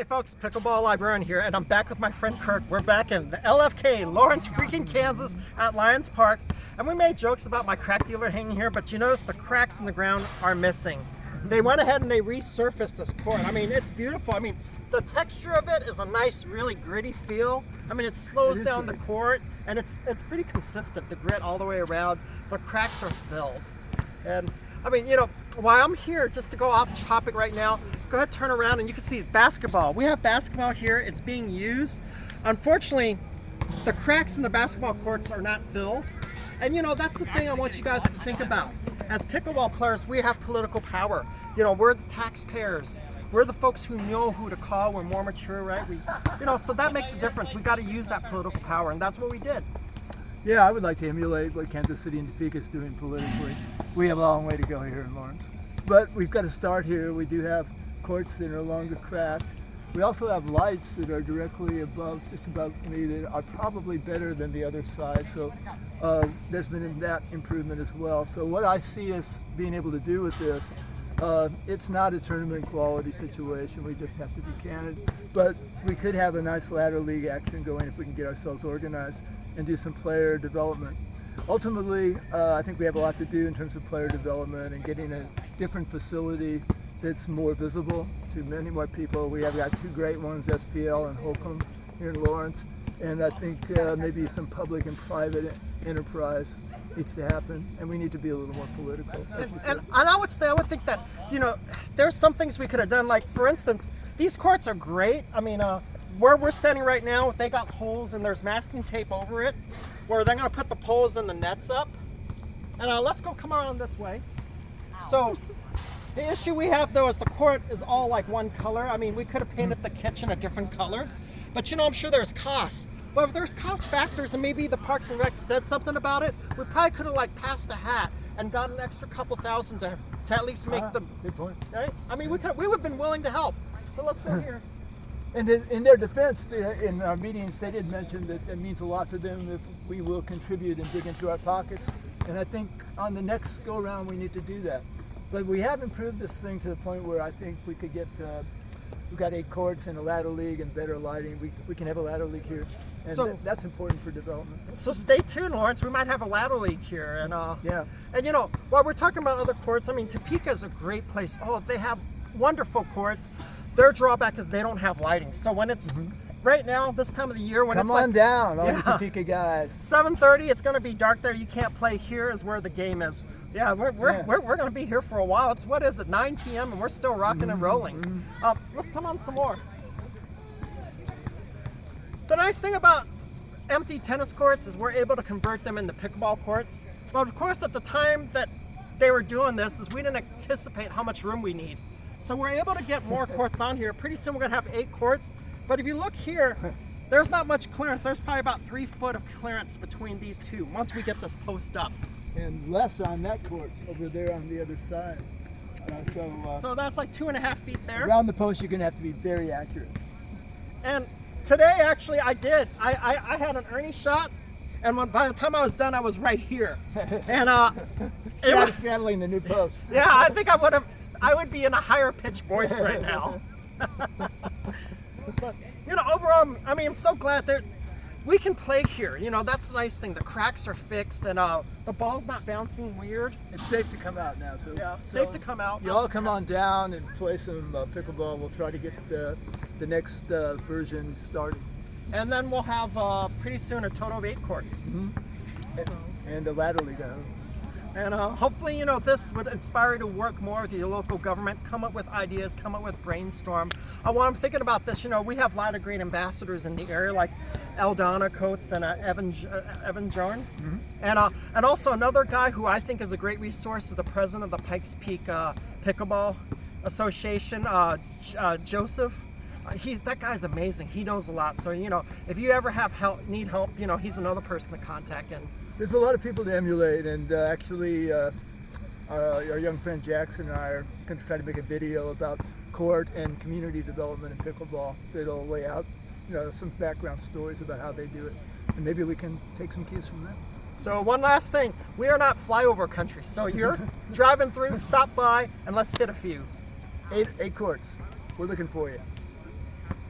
Hey folks, Pickleball Librarian here, and I'm back with my friend Kirk. We're back in the LFK, Lawrence, freaking Kansas, at Lyons Park, and we made jokes about my crack dealer hanging here, but you notice the cracks in the ground are missing. They went ahead and they resurfaced this court. I mean, it's beautiful. I mean, the texture of it is a nice, really gritty feel. I mean, it slows down the court, and it's pretty consistent, the grit all the way around. The cracks are filled. And I mean, you know, while I'm here, just to go off topic right now, go ahead, turn around, and you can see basketball. We have basketball here. It's being used. Unfortunately, the cracks in the basketball courts are not filled. And you know, that's the thing I want you guys to think about. As pickleball players, we have political power. You know, we're the taxpayers. We're the folks who know who to call. We're more mature, right? So that makes a difference. We got to use that political power, and that's what we did. Yeah, I would like to emulate what Kansas City and Topeka is doing politically. We have a long way to go here in Lawrence. But we've got to start here. We do have courts that are longer cracked. We also have lights that are directly above, just above me, that are probably better than the other side. So there's been that improvement as well. So what I see us being able to do with this, it's not a tournament quality situation. We just have to be candid. But we could have a nice ladder league action going if we can get ourselves organized and do some player development. Ultimately, I think we have a lot to do in terms of player development and getting a different facility that's more visible to many more people. We have got two great ones, SPL and Holcomb here in Lawrence, and I think maybe some public and private enterprise needs to happen, and we need to be a little more political. And I would think that, you know, there's some things we could have done, like for instance, these courts are great. I mean, where we're standing right now, they got holes and there's masking tape over it, where they're gonna put the poles and the nets up. And let's go come around this way. So the issue we have though is the court is all like one color. I mean, we could have painted the kitchen a different color, but you know, I'm sure there's costs. But if there's cost factors and maybe the Parks and Rec said something about it, we probably could have like passed a hat and got an extra couple thousand to at least make them. Good point. Right? I mean, we would have been willing to help. So let's go here. And in their defense, in our meetings, they did mention that it means a lot to them if we will contribute and dig into our pockets. And I think on the next go around, we need to do that. But we have improved this thing to the point where I think we could get, we've got 8 courts and a ladder league and better lighting. We can have a ladder league here. And so, that's important for development. So stay tuned, Lawrence. We might have a ladder league here. And yeah. And you know, while we're talking about other courts, I mean, Topeka is a great place. Oh, they have wonderful courts. Their drawback is they don't have lighting. So when it's right now, this time of the year, when come it's on down, all the Topeka guys. 7:30, it's going to be dark there. You can't play here. Is where the game is. Yeah, we're going to be here for a while. It's what is it, 9 p.m. and we're still rocking and rolling. Let's come on some more. The nice thing about empty tennis courts is we're able to convert them into pickleball courts. But of course, at the time that they were doing this, is we didn't anticipate how much room we need. So we're able to get more courts on here. Pretty soon we're gonna have 8 courts. But if you look here, there's not much clearance. There's probably about 3 foot of clearance between these two once we get this post up. And less on that court over there on the other side. So that's like 2.5 feet there. Around the post, you're gonna have to be very accurate. And today, actually, I did. I had an Ernie shot, and by the time I was done, I was right here. And it was straddling the new post. Yeah, I think I would be in a higher pitched voice right now. But, you know, overall, I mean, I'm so glad that we can play here. You know, that's the nice thing. The cracks are fixed and the ball's not bouncing weird. It's safe to come out now. So yeah, safe to come out. You all come on down and play some pickleball. We'll try to get the next version started. And then we'll have pretty soon a total of 8 courts. And a ladder league. And hopefully, you know, this would inspire you to work more with your local government, come up with ideas, come up with brainstorm. While I'm thinking about this, you know, we have a lot of great ambassadors in the area, like Eldana Coates and Evan Jorn. And also another guy who I think is a great resource is the president of the Pikes Peak Pickleball Association, Joseph. That guy's amazing. He knows a lot. So, you know, if you ever need help, you know, he's another person to contact. And there's a lot of people to emulate, and actually our young friend Jackson and I are going to try to make a video about court and community development in pickleball that'll lay out some background stories about how they do it, and maybe we can take some cues from that. So one last thing, we are not flyover country, so you're driving through, stop by and let's hit a few. 8 courts. We're looking for you.